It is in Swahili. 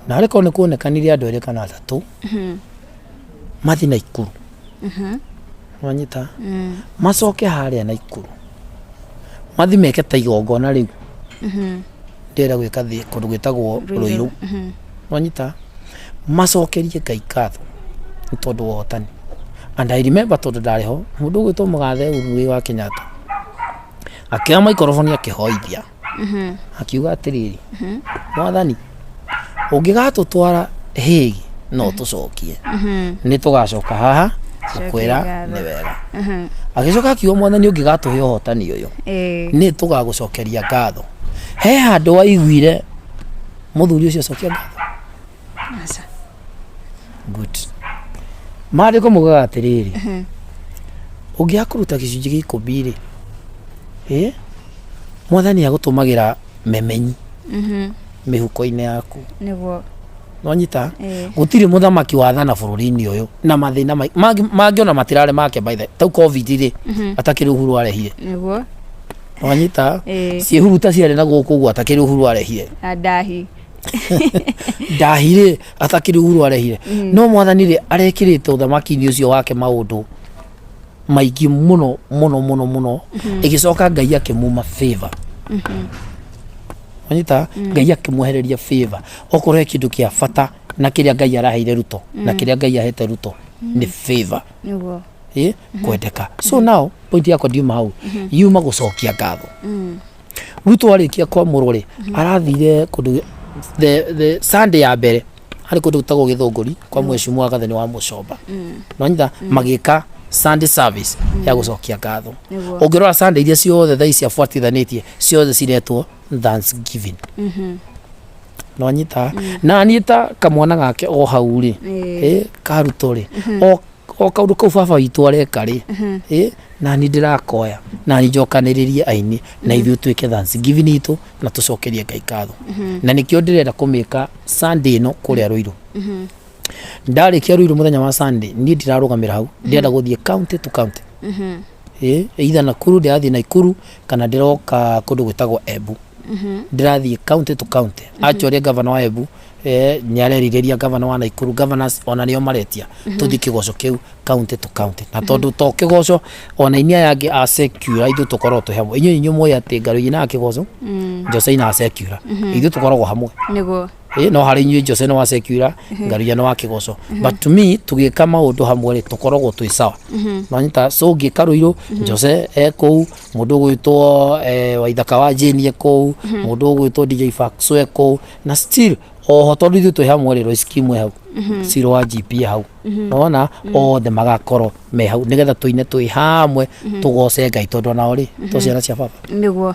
na ariko ne kuonekanire andu ere kana athatu mathi Naikuru wanyita macoke haria Naikuru mathi meke ta igongona riu ndera gwika thi kundu gwitagwo Ruiru wanyita macokerie Ngai ngatho ni tondu wa hotani. And I remember tondu ndariho mundu gwitwo Mugathe Uhuru wa Kenyatta akioya microphone akihoithia akiuga atiriri mwathani ungigatutwara higi no tucokie ni tugacoka haha kwira ni wega agicoka akiuga mwathani ungigatuhe hotani uyu ni tugagucokeria ngatho. He handu waiguire muthuri ucio cokia ngatho good mari ko mugaga atiriri ungiakuruta gicunji gi 10 ri mwathani agutumagira memenyi mihuko-ini yaku niguo nwanyita gutiri muthamaki wathana bururi-ini uyu na mathina mangiona matirare make by the tau covid ri atakiri Uhuru arehire niguo nwanyita ciehuruta ciare na guku gu atakiri Uhuru arehire ndahi ndahire atakiri Uhuru arehire no mwathani ri arekirite uthamaki-ini ucio wake maundu maigi muno igicoka Ngai akimuma favor wanyita Ngai akimwehereria favor okorwo kindu kia bata na kiria Ngai araheire Ruto na kiria Ngai ahete Ruto ni favor niguo kwendeka. So now point yako ndiuma hau yuma gucokia ngatho Ruto arikia kwa murore arathire kundu the Sunday ya mbere ari kundu gutagwo Githunguri kwa Mheshimiwa Gathani wa Mucomba nwanyita magika Sunday service ya gucokia ngatho. Ungirora Sunday iria ciothe thai cia fuatithanitie ciothe ciretwo Thanksgiving nwanyita na anita kamwana gake o hau ri karuto ri o kaundu kau baba witu areka ri na ni ndirakoya na ni njokaniririe aini na ithuĩ twike Thanksgiving itu na tucokerie Ngai ngatho na nikio ndirenda kumika Sunday no kuria Ruiru ndarikia Ruiru muthenya wa Sunday ni ndirarugamira hau ndirenda guthie county to county either Nakuru ndirathie Naikuru kana ndiroka kundu gwitagwo Embu ndirathie county to county actually governor wa Embu ni arerireria governor wa Naikuru governors ona nio maretia tuthi kigoco kiu county to county na tondu to kigoco ona inia yangi a secure ithu tukorwo tu hamwe inyu moya ati ngaru ina kigoco Jose na secure ithu tukorwo hamwe niguo no hari inyu Jose no wa secure ngaru ina wa kigoco but to me tugika maundu hamwe ri tukorwo twi sawa nanyita so ngika Ruiru Jose eko mundu gwitwo Waithaka wa Jane eko mundu gwitwo DJ Faxo eko na still oho tondu ithu twi hamwe ri scheme hau siro wa GP hau nona othe magakorwo me hau nigetha tuine twi hamwe tugoce Ngai tondu nao ri to ciana cia baba niguo